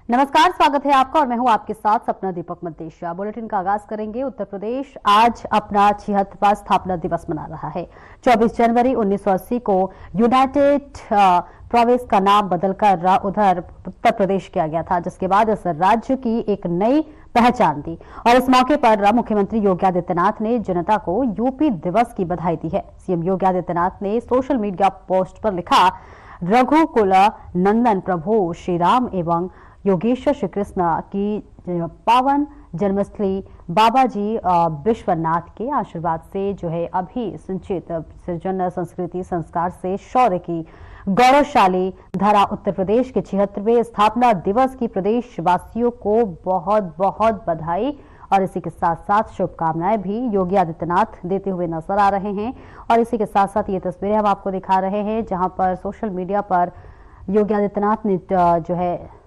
नमस्कार, स्वागत है आपका और मैं हूं आपके साथ सपना दीपक मदेशिया। बुलेटिन का आगाज करेंगे। उत्तर प्रदेश आज अपना 76वां स्थापना दिवस मना रहा है। 24 जनवरी 1980 को यूनाइटेड प्रोविंस का नाम बदलकर उधर उत्तर प्रदेश किया गया था, जिसके बाद इस राज्य की एक नई पहचान दी। और इस मौके पर मुख्यमंत्री योगी आदित्यनाथ ने जनता को यूपी दिवस की बधाई दी है। सीएम योगी आदित्यनाथ ने सोशल मीडिया पोस्ट पर लिखा, रघुकुल नंदन प्रभु श्री राम एवं योगेश्वर श्री कृष्ण की पावन जन्मस्थली बाबा जी विश्वनाथ के आशीर्वाद से जो है अभी संचित सृजन संस्कृति संस्कार से शौर्य की गौरवशाली धरा उत्तर प्रदेश के 76वें स्थापना दिवस की प्रदेशवासियों को बहुत बहुत बधाई और इसी के साथ साथ शुभकामनाएं भी योगी आदित्यनाथ देते हुए नजर आ रहे हैं। और इसी के साथ साथ ये तस्वीरें हम आपको दिखा रहे हैं जहां पर सोशल मीडिया पर योगी आदित्यनाथ ने जो है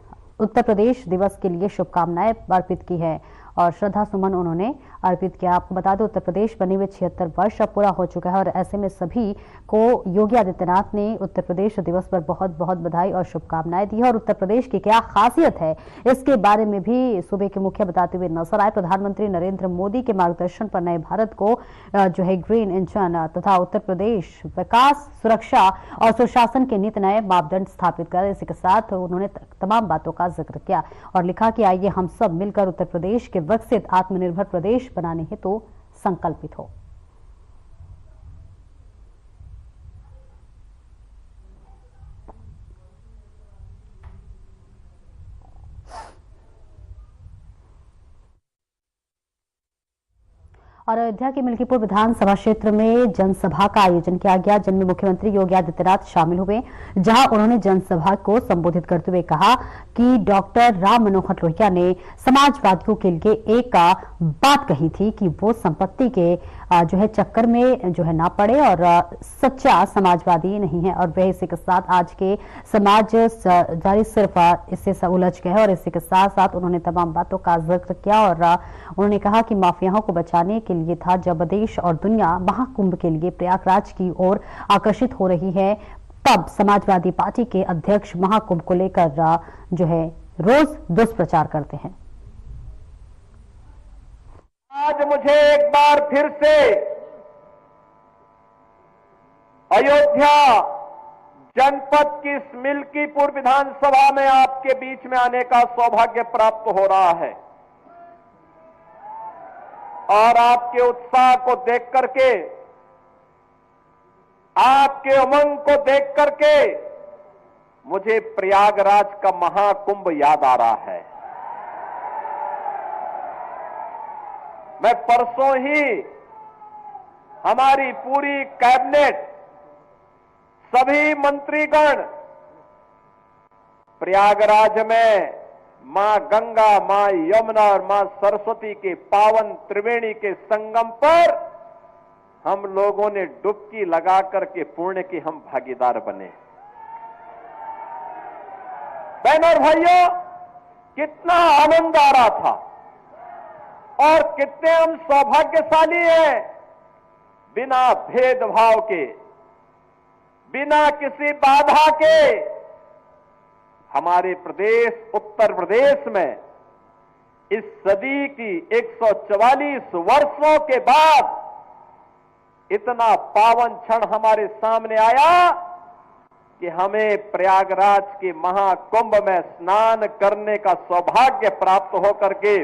उत्तर प्रदेश दिवस के लिए शुभकामनाएं अर्पित की है और श्रद्धा सुमन उन्होंने अर्पित किया। आपको बता दें, उत्तर प्रदेश बने हुए 76 वर्ष अब पूरा हो चुका है और ऐसे में सभी को योगी आदित्यनाथ ने उत्तर प्रदेश दिवस पर बहुत बहुत बधाई और शुभकामनाएं दी है। और उत्तर प्रदेश की क्या खासियत है, इसके बारे में भी सूबे के मुखिया बताते हुए नजर आए। प्रधानमंत्री नरेंद्र मोदी के मार्गदर्शन पर नए भारत को जो है ग्रीन इंजन तथा उत्तर प्रदेश विकास, सुरक्षा और सुशासन के नित नए मापदंड स्थापित कर इसी के साथ उन्होंने तमाम बातों का जिक्र किया और लिखा कि आइए हम सब मिलकर उत्तर प्रदेश के विकसित आत्मनिर्भर प्रदेश बनाने हेतु संकल्पित हो। और अयोध्या के मिल्कीपुर विधानसभा क्षेत्र में जनसभा का आयोजन किया गया, जिनमें मुख्यमंत्री योगी आदित्यनाथ शामिल हुए, जहां उन्होंने जनसभा को संबोधित करते हुए कहा कि डॉक्टर राम मनोहर लोहिया ने समाजवादियों के लिए एक बात कही थी कि वो संपत्ति के जो है चक्कर में जो है ना पड़े और सच्चा समाजवादी नहीं है। और वह इसी के साथ आज के समाज जारी सिर्फ इससे उलझ गए और इसी के साथ साथ उन्होंने तमाम बातों का जिक्र किया और उन्होंने कहा कि माफियाओं को बचाने के लिए था जब देश और दुनिया महाकुंभ के लिए प्रयागराज की ओर आकर्षित हो रही है, तब समाजवादी पार्टी के अध्यक्ष महाकुंभ को लेकर जो है रोज दुष्प्रचार करते हैं। आज मुझे एक बार फिर से अयोध्या जनपद की इस मिल्कीपुर विधानसभा में आपके बीच में आने का सौभाग्य प्राप्त हो रहा है और आपके उत्साह को देख करके, आपके उमंग को देख करके मुझे प्रयागराज का महाकुंभ याद आ रहा है। मैं परसों ही हमारी पूरी कैबिनेट, सभी मंत्रीगण प्रयागराज में मां गंगा, मां यमुना और मां सरस्वती के पावन त्रिवेणी के संगम पर हम लोगों ने डुबकी लगा करके पुण्य के हम भागीदार बने। बहनों और भाइयों, कितना आनंद आ रहा था और कितने हम सौभाग्यशाली हैं, बिना भेदभाव के, बिना किसी बाधा के हमारे प्रदेश उत्तर प्रदेश में इस सदी की 144 वर्षों के बाद इतना पावन क्षण हमारे सामने आया कि हमें प्रयागराज के महाकुंभ में स्नान करने का सौभाग्य प्राप्त होकर के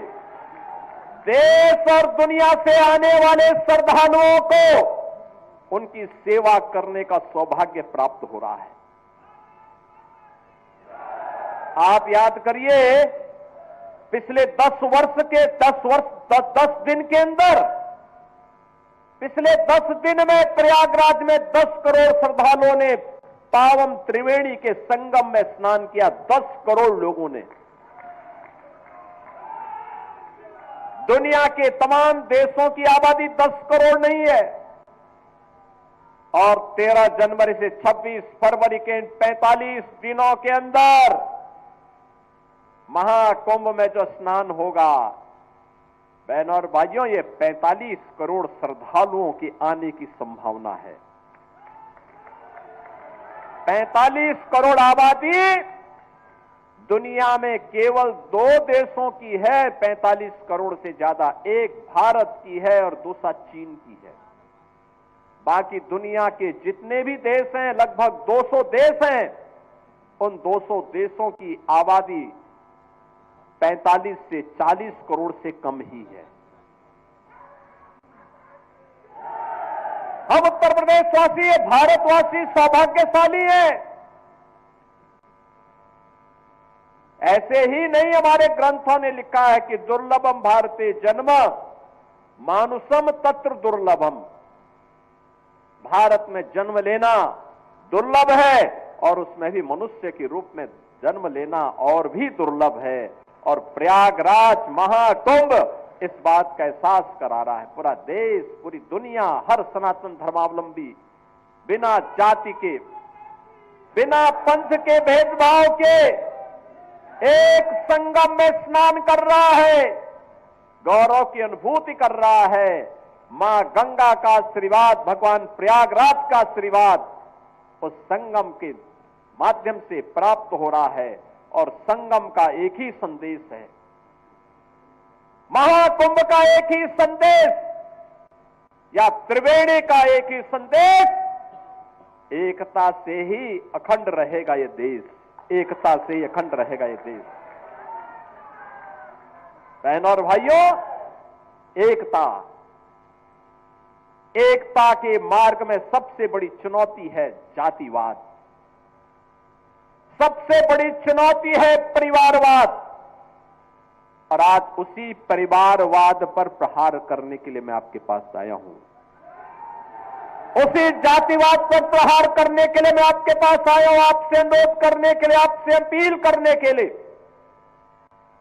देश और दुनिया से आने वाले श्रद्धालुओं को उनकी सेवा करने का सौभाग्य प्राप्त हो रहा है। आप याद करिए, पिछले 10 दिन के अंदर, पिछले 10 दिन में प्रयागराज में 10 करोड़ श्रद्धालुओं ने पावन त्रिवेणी के संगम में स्नान किया। 10 करोड़ लोगों ने। दुनिया के तमाम देशों की आबादी 10 करोड़ नहीं है और 13 जनवरी से 26 फरवरी के 45 दिनों के अंदर महाकुंभ में जो स्नान होगा, बहनों और भाइयों, ये 45 करोड़ श्रद्धालुओं की आने की संभावना है। 45 करोड़ आबादी दुनिया में केवल 2 देशों की है 45 करोड़ से ज्यादा, एक भारत की है और दूसरा चीन की है। बाकी दुनिया के जितने भी देश हैं, लगभग 200 देश हैं, उन 200 देशों की आबादी 45 से 40 करोड़ से कम ही है। हम उत्तर प्रदेशवासी, भारतवासी सौभाग्यशाली हैं। ऐसे ही नहीं हमारे ग्रंथों ने लिखा है कि दुर्लभम भारते जन्म मानुषम तत्र दुर्लभम। भारत में जन्म लेना दुर्लभ है और उसमें भी मनुष्य के रूप में जन्म लेना और भी दुर्लभ है। और प्रयागराज महाकुंभ इस बात का एहसास करा रहा है। पूरा देश, पूरी दुनिया, हर सनातन धर्मावलंबी बिना जाति के, बिना पंथ के भेदभाव के एक संगम में स्नान कर रहा है, गौरव की अनुभूति कर रहा है। मां गंगा का आशीर्वाद, भगवान प्रयागराज का आशीर्वाद उस संगम के माध्यम से प्राप्त हो रहा है। और संगम का एक ही संदेश है, महाकुंभ का एक ही संदेश, या त्रिवेणी का एक ही संदेश, एकता से ही अखंड रहेगा ये देश, एकता से ही अखंड रहेगा ये देश। बहनों और भाइयों, एकता, एकता के मार्ग में सबसे बड़ी चुनौती है जातिवाद, सबसे बड़ी चुनौती है परिवारवाद। और आज उसी परिवारवाद पर प्रहार करने के लिए मैं आपके पास आया हूं। उसी जातिवाद पर प्रहार करने के लिए मैं आपके पास आया हूं, आपसे अनुरोध करने के लिए, आपसे अपील करने के लिए।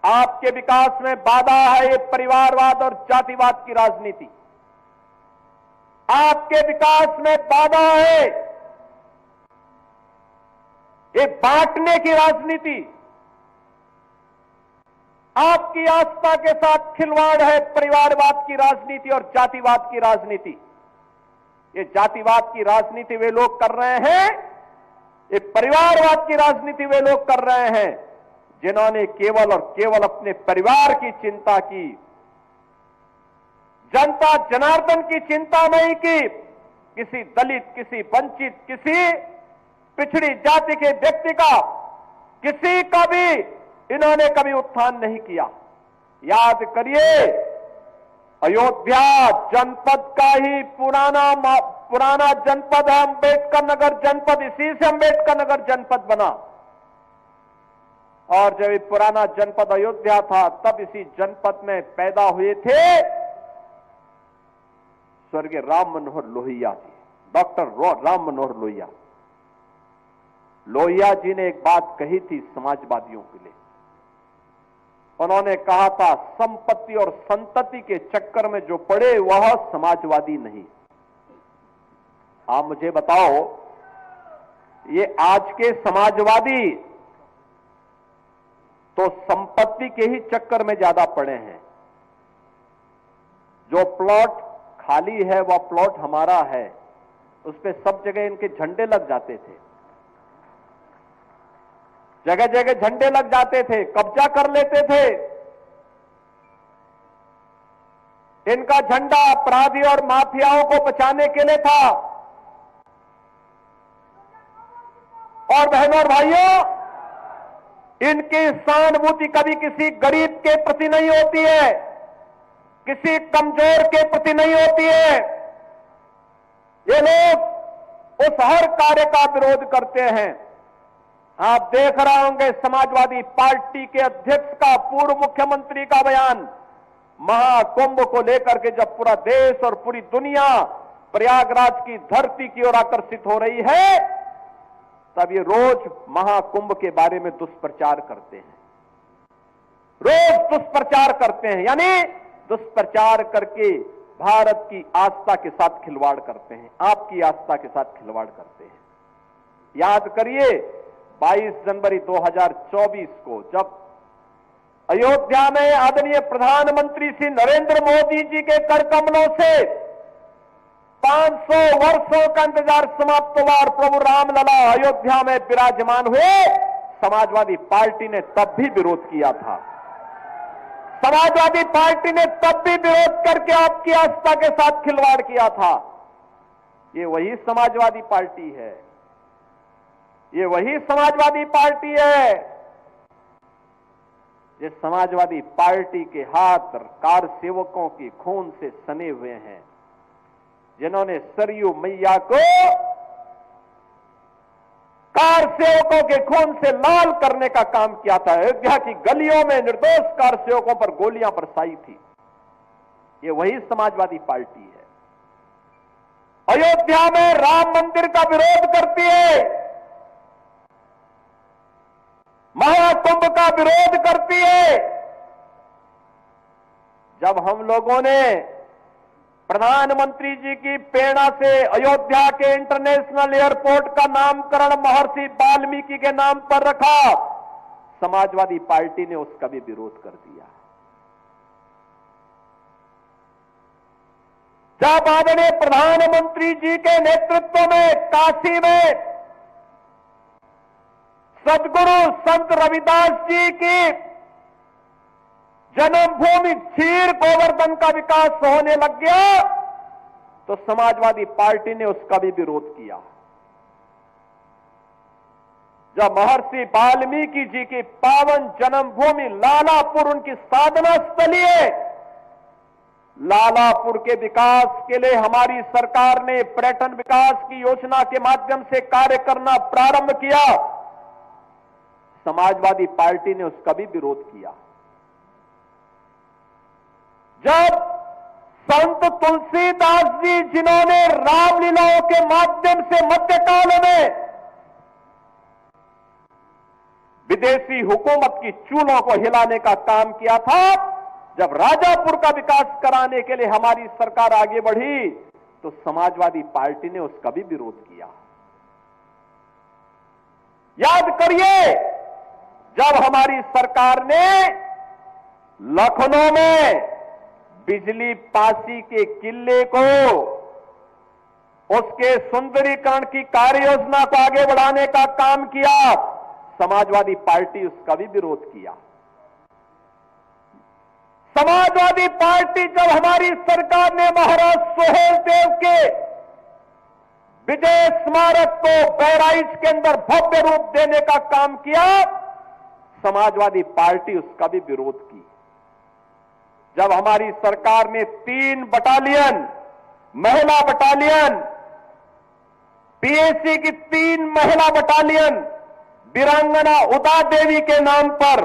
आपके विकास में बाधा है ये परिवारवाद और जातिवाद की राजनीति। आपके विकास में बाधा है ये बांटने की राजनीति। आपकी आस्था के साथ खिलवाड़ है परिवारवाद की राजनीति और जातिवाद की राजनीति। ये जातिवाद की राजनीति वे लोग कर रहे हैं, ये परिवारवाद की राजनीति वे लोग कर रहे हैं जिन्होंने केवल और केवल अपने परिवार की चिंता की, जनता जनार्दन की चिंता नहीं की। किसी दलित, किसी वंचित, किसी पिछड़ी जाति के व्यक्ति का, किसी का भी इन्होंने कभी उत्थान नहीं किया। याद करिए, अयोध्या जनपद का ही पुराना जनपद है अंबेडकर नगर जनपद, इसी से अंबेडकर नगर जनपद बना। और जब ये पुराना जनपद अयोध्या था, तब इसी जनपद में पैदा हुए थे स्वर्गीय राम मनोहर लोहिया जी, डॉक्टर राम मनोहर लोहिया। लोहिया जी ने एक बात कही थी समाजवादियों के लिए। उन्होंने कहा था, संपत्ति और संतति के चक्कर में जो पड़े वह समाजवादी नहीं। आप मुझे बताओ, ये आज के समाजवादी तो संपत्ति के ही चक्कर में ज्यादा पड़े हैं। जो प्लॉट खाली है वह प्लॉट हमारा है, उस पे सब जगह इनके झंडे लग जाते थे, जगह जगह झंडे लग जाते थे, कब्जा कर लेते थे। इनका झंडा अपराधी और माफियाओं को बचाने के लिए था। और बहनों और भाइयों, इनकी सहानुभूति कभी किसी गरीब के प्रति नहीं होती है, किसी कमजोर के प्रति नहीं होती है। ये लोग उस हर कार्य का विरोध करते हैं। आप देख रहे होंगे समाजवादी पार्टी के अध्यक्ष का, पूर्व मुख्यमंत्री का बयान महाकुंभ को लेकर के, जब पूरा देश और पूरी दुनिया प्रयागराज की धरती की ओर आकर्षित हो रही है, तब ये रोज महाकुंभ के बारे में दुष्प्रचार करते हैं, रोज दुष्प्रचार करते हैं। यानी दुष्प्रचार करके भारत की आस्था के साथ खिलवाड़ करते हैं, आपकी आस्था के साथ खिलवाड़ करते हैं। याद करिए, 22 जनवरी 2024 को जब अयोध्या में आदरणीय प्रधानमंत्री श्री नरेंद्र मोदी जी के कर कमलों से 500 वर्षों का इंतजार समाप्त हुआ और प्रभु रामलला अयोध्या में विराजमान हुए, समाजवादी पार्टी ने तब भी विरोध किया था। समाजवादी पार्टी ने तब भी विरोध करके आपकी आस्था के साथ खिलवाड़ किया था। ये वही समाजवादी पार्टी है, ये वही समाजवादी पार्टी है जिस समाजवादी पार्टी के हाथ कार सेवकों की खून से सने हुए हैं, जिन्होंने सरयू मैया को कार सेवकों के खून से लाल करने का काम किया था। अयोध्या की गलियों में निर्दोष कार सेवकों पर गोलियां बरसाई थी। ये वही समाजवादी पार्टी है। अयोध्या में राम मंदिर का विरोध करती है, महाकुंभ का विरोध करती है। जब हम लोगों ने प्रधानमंत्री जी की प्रेरणा से अयोध्या के इंटरनेशनल एयरपोर्ट का नामकरण महर्षि वाल्मीकि के नाम पर रखा, समाजवादी पार्टी ने उसका भी विरोध कर दिया। जब आदरणीय प्रधानमंत्री जी के नेतृत्व में काशी में सदगुरु संत रविदास जी की जन्मभूमि क्षीर गोवर्धन का विकास होने लग गया, तो समाजवादी पार्टी ने उसका भी विरोध किया। जब महर्षि वाल्मीकि जी की पावन जन्मभूमि लालापुर उनकी साधना स्थली है, लालापुर के विकास के लिए हमारी सरकार ने पर्यटन विकास की योजना के माध्यम से कार्य करना प्रारंभ किया, समाजवादी पार्टी ने उसका भी विरोध किया। जब संत तुलसीदास जी, जिन्होंने रामलीलाओं के माध्यम से मध्यकाल में विदेशी हुकूमत की चूलों को हिलाने का काम किया था, जब राजापुर का विकास कराने के लिए हमारी सरकार आगे बढ़ी, तो समाजवादी पार्टी ने उसका भी विरोध किया। याद करिए, जब हमारी सरकार ने लखनऊ में बिजली पासी के किले को, उसके सुंदरीकरण की कार्य योजना को आगे बढ़ाने का काम किया, समाजवादी पार्टी उसका भी विरोध किया। समाजवादी पार्टी जब हमारी सरकार ने महाराज सोहेल देव के विजय स्मारक को बहराइच के अंदर भव्य रूप देने का काम किया, समाजवादी पार्टी उसका भी विरोध की। जब हमारी सरकार ने 3 बटालियन, महिला बटालियन, पीएसी की 3 महिला बटालियन वीरांगना उदा देवी के नाम पर,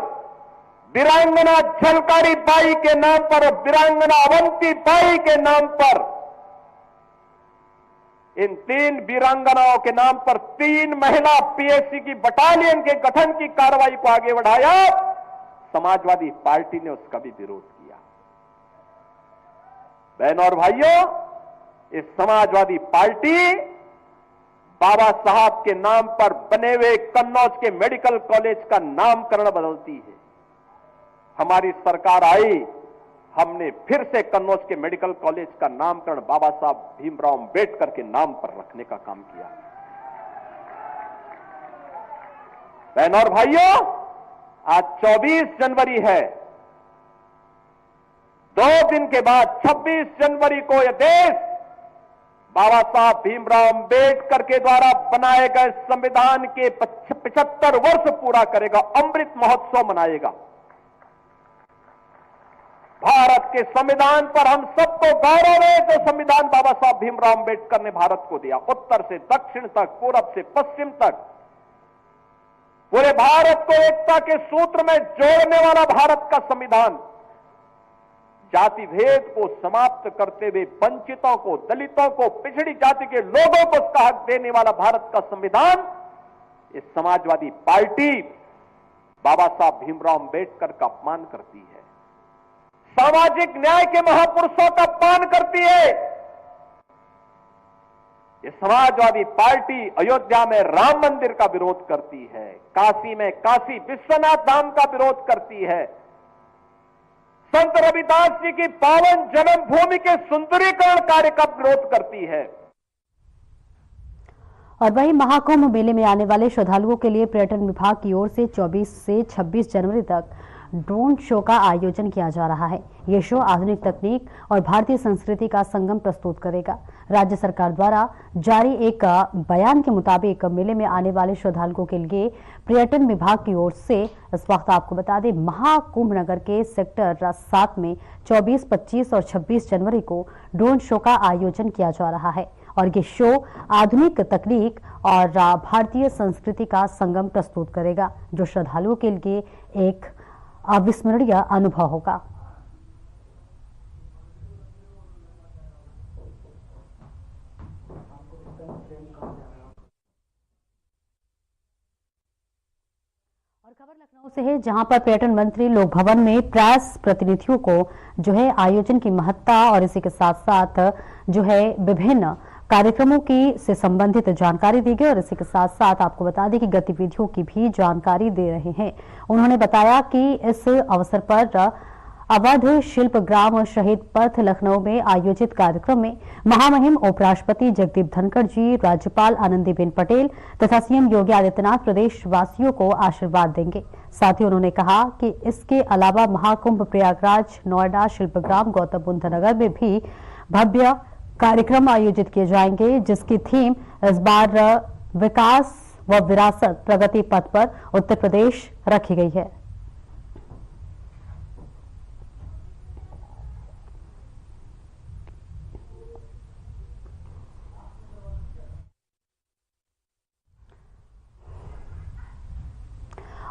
वीरांगना झलकारी बाई के नाम पर और वीरांगना अवंती बाई के नाम पर, इन 3 वीरांगनाओं के नाम पर 3 महिला पीएसी की बटालियन के गठन की कार्रवाई को आगे बढ़ाया, समाजवादी पार्टी ने उसका भी विरोध किया। बहनों और भाइयों, इस समाजवादी पार्टी बाबा साहब के नाम पर बने हुए कन्नौज के मेडिकल कॉलेज का नामकरण बदलती है। हमारी सरकार आई, हमने फिर से कन्नौज के मेडिकल कॉलेज का नामकरण बाबा साहब भीमराव अंबेडकर के नाम पर रखने का काम किया। बहनों और भाइयों, आज 24 जनवरी है। 2 दिन के बाद 26 जनवरी को यह देश बाबा साहब भीमराव अंबेडकर के द्वारा बनाए गए संविधान के 75 वर्ष पूरा करेगा, अमृत महोत्सव मनाएगा। भारत के संविधान पर हम सबको गौरव है, जो संविधान बाबा साहब भीमराव अंबेडकर ने भारत को दिया। उत्तर से दक्षिण तक, पूरब से पश्चिम तक, पूरे भारत को एकता के सूत्र में जोड़ने वाला भारत का संविधान, जाति भेद को समाप्त करते हुए वंचितों को, दलितों को, पिछड़ी जाति के लोगों को उसका हक देने वाला भारत का संविधान, इस समाजवादी पार्टी बाबा साहब भीमराव अंबेडकर का अपमान करती है, सामाजिक न्याय के महापुरुषों का अपमान करती है। ये समाजवादी पार्टी अयोध्या में राम मंदिर का विरोध करती है, काशी में काशी विश्वनाथ धाम का विरोध करती है, संत रविदास जी की पावन जन्मभूमि के सुंदरीकरण कार्य का विरोध करती है। और वहीं महाकुंभ मेले में आने वाले श्रद्धालुओं के लिए पर्यटन विभाग की ओर से 24 से 26 जनवरी तक ड्रोन शो का आयोजन किया जा रहा है। ये शो आधुनिक तकनीक और भारतीय संस्कृति का संगम प्रस्तुत करेगा। राज्य सरकार द्वारा जारी एक बयान के मुताबिक मेले में आने वाले श्रद्धालुओं के लिए पर्यटन विभाग की ओर से इस वक्त आपको बता दें, महाकुंभ नगर के सेक्टर 7 में 24, 25 और 26 जनवरी को ड्रोन शो का आयोजन किया जा रहा है और ये शो आधुनिक तकनीक और भारतीय संस्कृति का संगम प्रस्तुत करेगा, जो श्रद्धालुओं के लिए एक अविस्मरणीय अनुभव होगा। और खबर लखनऊ से है, जहां पर पर्यटन मंत्री लोक भवन में प्रेस प्रतिनिधियों को जो है आयोजन की महत्ता और इसी के साथ साथ जो है विभिन्न कार्यक्रमों की से संबंधित जानकारी दी गई और इसी के साथ साथ आपको बता दें कि गतिविधियों की भी जानकारी दे रहे हैं। उन्होंने बताया कि इस अवसर पर अवध शिल्प ग्राम शहीद पथ लखनऊ में आयोजित कार्यक्रम में महामहिम उपराष्ट्रपति जगदीप धनखड़ जी, राज्यपाल आनंदीबेन पटेल तथा सीएम योगी आदित्यनाथ प्रदेश वासियों को आशीर्वाद देंगे। साथ ही उन्होंने कहा कि इसके अलावा महाकुंभ प्रयागराज, नोएडा, शिल्पग्राम, गौतम बुद्ध नगर में भी भव्य कार्यक्रम आयोजित किए जाएंगे, जिसकी थीम इस बार विकास व विरासत प्रगति पथ पर उत्तर प्रदेश रखी गई है।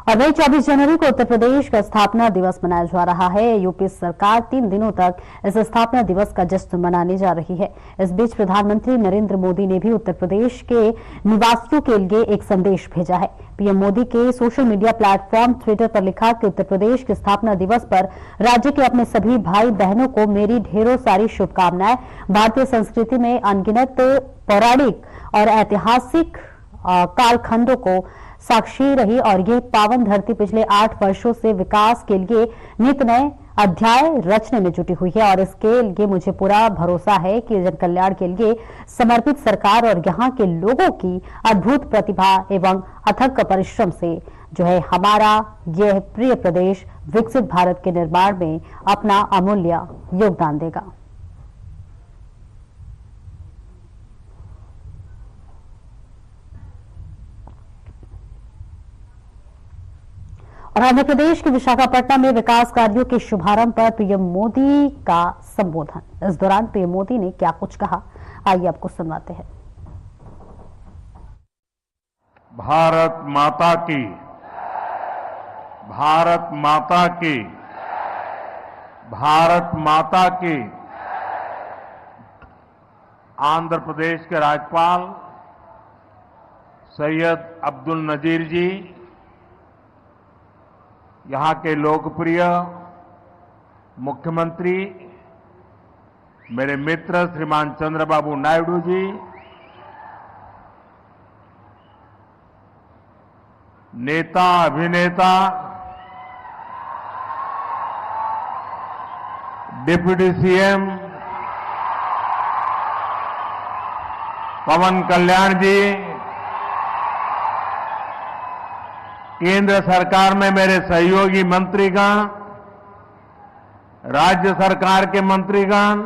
और वही 24 जनवरी को उत्तर प्रदेश का स्थापना दिवस मनाया जा रहा है। यूपी सरकार 3 दिनों तक इस स्थापना दिवस का जश्न मनाने जा रही है। इस बीच प्रधानमंत्री नरेंद्र मोदी ने भी उत्तर प्रदेश के निवासियों के लिए एक संदेश भेजा है। पीएम मोदी के सोशल मीडिया प्लेटफॉर्म ट्विटर पर लिखा कि उत्तर प्रदेश के स्थापना दिवस पर राज्य के अपने सभी भाई बहनों को मेरी ढेरों सारी शुभकामनाएं। भारतीय संस्कृति में अनगिनत पौराणिक और ऐतिहासिक कालखंडों को साक्षी रही और ये पावन धरती पिछले 8 वर्षों से विकास के लिए नित नए अध्याय रचने में जुटी हुई है और इसके लिए मुझे पूरा भरोसा है कि जन कल्याण के लिए समर्पित सरकार और यहाँ के लोगों की अद्भुत प्रतिभा एवं अथक परिश्रम से जो है हमारा यह प्रिय प्रदेश विकसित भारत के निर्माण में अपना अमूल्य योगदान देगा। और आंध्र प्रदेश के विशाखापट्टनम में विकास कार्यों के शुभारंभ पर पीएम मोदी का संबोधन। इस दौरान पीएम मोदी ने क्या कुछ कहा, आइए आपको सुनवाते हैं। भारत माता की, भारत माता की, भारत माता की। आंध्र प्रदेश के राज्यपाल सैयद अब्दुल नजीर जी, यहाँ के लोकप्रिय मुख्यमंत्री मेरे मित्र श्रीमान चंद्रबाबू नायडू जी, नेता अभिनेता डिप्टी सीएम पवन कल्याण जी, केंद्र सरकार में मेरे सहयोगी मंत्रीगण, राज्य सरकार के मंत्रीगण,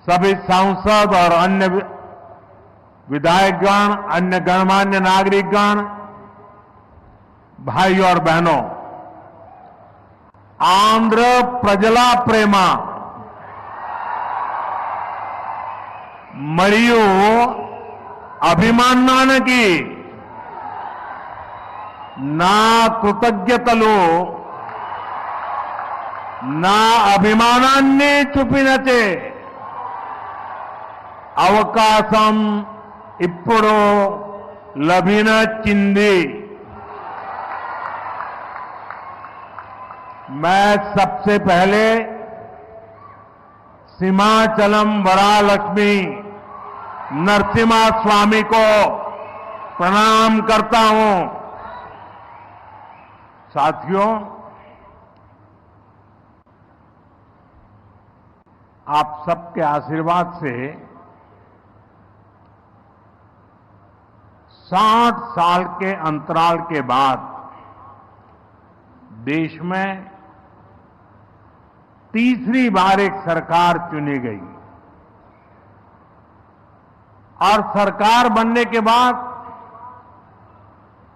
सभी सांसद और अन्य विधायकगण, अन्य गणमान्य नागरिकगण, भाई और बहनों, आंध्र प्रजला प्रेमा मरियू अभिमानानकी నా కృతజ్ఞతలు, నా అభిమానాన్ని చూపినచే అవకాశం ఇప్పుడు లభించింది। मैं सबसे पहले सिमाचलम वरालक्ष्मी नरसिम्हा स्वामी को प्रणाम करता हूं। साथियों, आप सबके आशीर्वाद से 60 साल के अंतराल के बाद देश में तीसरी बार एक सरकार चुनी गई और सरकार बनने के बाद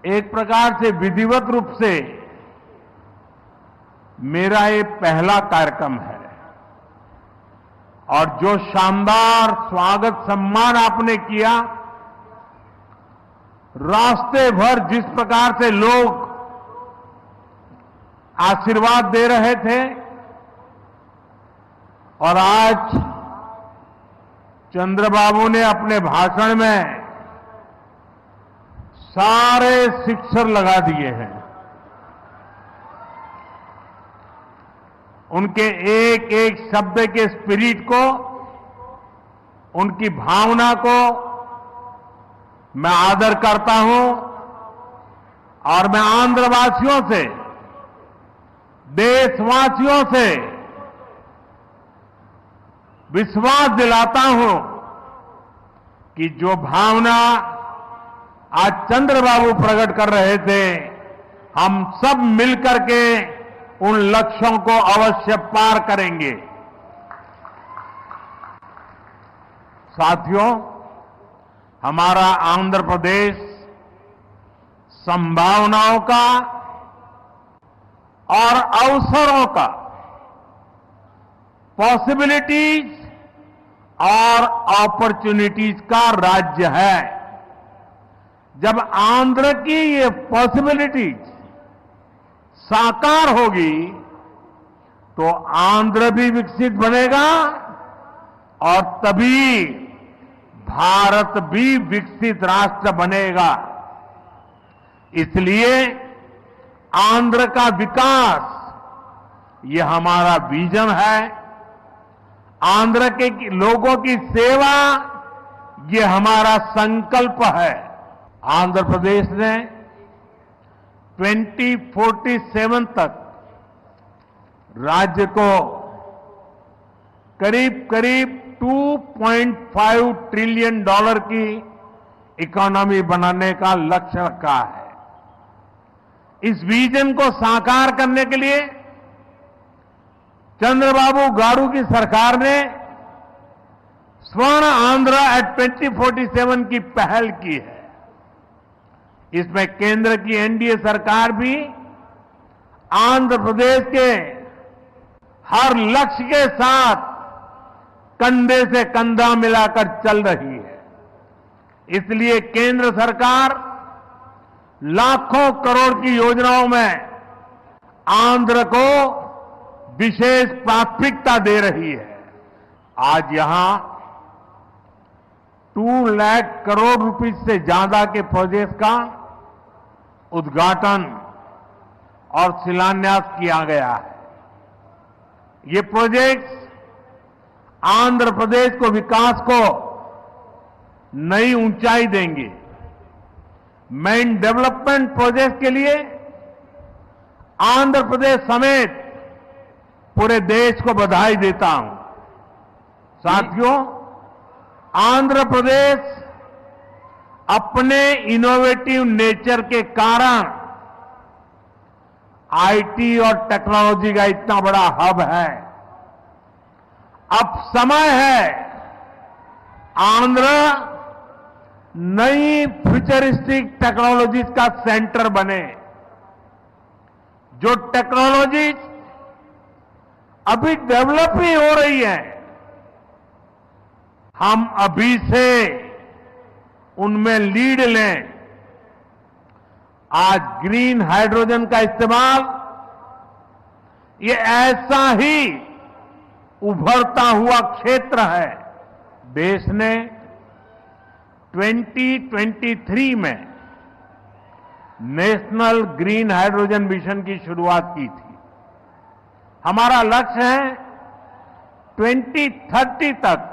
एक प्रकार से विधिवत रूप से मेरा ये पहला कार्यक्रम है और जो शानदार स्वागत सम्मान आपने किया, रास्ते भर जिस प्रकार से लोग आशीर्वाद दे रहे थे और आज चंद्रबाबू ने अपने भाषण में सारे सिक्सर लगा दिए हैं। उनके एक एक शब्द के स्पिरिट को, उनकी भावना को मैं आदर करता हूं और मैं आंध्रवासियों से, देशवासियों से विश्वास दिलाता हूं कि जो भावना आज चंद्रबाबू प्रकट कर रहे थे, हम सब मिलकर के उन लक्ष्यों को अवश्य पार करेंगे। साथियों, हमारा आंध्र प्रदेश संभावनाओं का और अवसरों का, पॉसिबिलिटीज और अपॉर्चुनिटीज का राज्य है। जब आंध्र की ये पॉसिबिलिटीज साकार होगी तो आंध्र भी विकसित बनेगा और तभी भारत भी विकसित राष्ट्र बनेगा। इसलिए आंध्र का विकास ये हमारा विजन है। आंध्र के लोगों की सेवा ये हमारा संकल्प है। आंध्र प्रदेश ने 2047 तक राज्य को करीब करीब $2.5 ट्रिलियन की इकोनॉमी बनाने का लक्ष्य रखा है। इस विजन को साकार करने के लिए चंद्रबाबू गारू की सरकार ने स्वर्ण आंध्र एट 2047 की पहल की है। इसमें केंद्र की एनडीए सरकार भी आंध्र प्रदेश के हर लक्ष्य के साथ कंधे से कंधा मिलाकर चल रही है। इसलिए केंद्र सरकार लाखों करोड़ की योजनाओं में आंध्र को विशेष प्राथमिकता दे रही है। आज यहां 2 लाख करोड़ रुपए से ज्यादा के प्रोजेक्ट का उद्घाटन और शिलान्यास किया गया है। ये प्रोजेक्ट्स आंध्र प्रदेश को विकास को नई ऊंचाई देंगे। मैं इन डेवलपमेंट प्रोजेक्ट के लिए आंध्र प्रदेश समेत पूरे देश को बधाई देता हूं। साथियों, आंध्र प्रदेश अपने इनोवेटिव नेचर के कारण आईटी और टेक्नोलॉजी का इतना बड़ा हब है। अब समय है आंध्र नई फ्यूचरिस्टिक टेक्नोलॉजीज का सेंटर बने। जो टेक्नोलॉजीज अभी डेवलप ही हो रही है, हम अभी से उनमें लीड लें। आज ग्रीन हाइड्रोजन का इस्तेमाल ये ऐसा ही उभरता हुआ क्षेत्र है। देश ने 2023 में नेशनल ग्रीन हाइड्रोजन मिशन की शुरुआत की थी। हमारा लक्ष्य है 2030 तक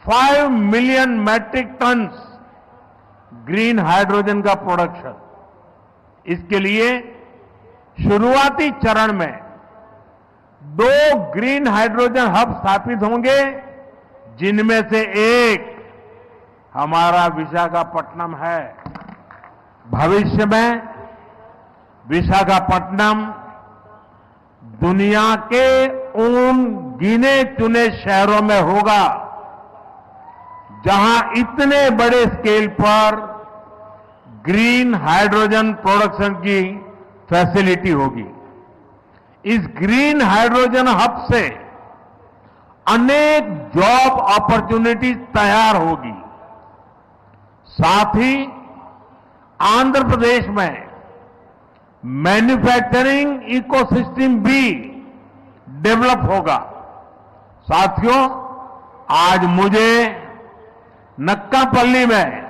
5 million metric tons green hydrogen का प्रोडक्शन। इसके लिए शुरुआती चरण में 2 ग्रीन हाइड्रोजन हब स्थापित होंगे, जिनमें से एक हमारा विशाखापट्टनम है। भविष्य में विशाखापट्टनम दुनिया के उन गिने चुने शहरों में होगा जहां इतने बड़े स्केल पर ग्रीन हाइड्रोजन प्रोडक्शन की फैसिलिटी होगी। इस ग्रीन हाइड्रोजन हब से अनेक जॉब अपॉर्चुनिटीज तैयार होगी। साथ ही आंध्र प्रदेश में मैन्युफैक्चरिंग इकोसिस्टम भी डेवलप होगा। साथियों, आज मुझे नक्कापल्ली में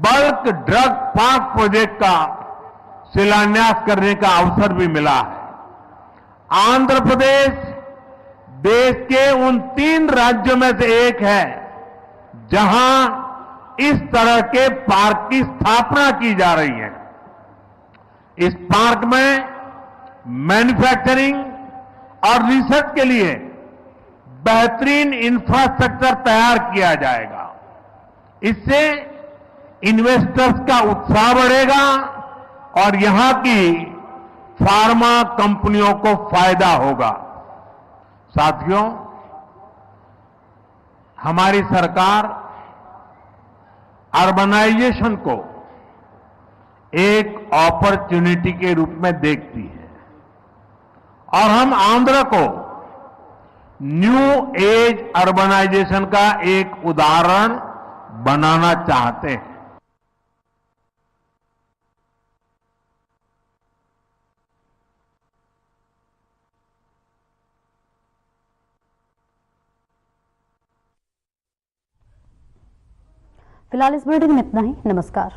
बल्क ड्रग पार्क प्रोजेक्ट का शिलान्यास करने का अवसर भी मिला है। आंध्र प्रदेश देश के उन 3 राज्यों में से एक है जहां इस तरह के पार्क की स्थापना की जा रही है। इस पार्क में मैन्युफैक्चरिंग और रिसर्च के लिए बेहतरीन इंफ्रास्ट्रक्चर तैयार किया जाएगा। इससे इन्वेस्टर्स का उत्साह बढ़ेगा और यहां की फार्मा कंपनियों को फायदा होगा। साथियों, हमारी सरकार अर्बनाइजेशन को एक अपॉर्चुनिटी के रूप में देखती है और हम आंध्र को न्यू एज अर्बनाइजेशन का एक उदाहरण बनाना चाहते हैं। फिलहाल इस बुलेटिन में इतना ही। नमस्कार।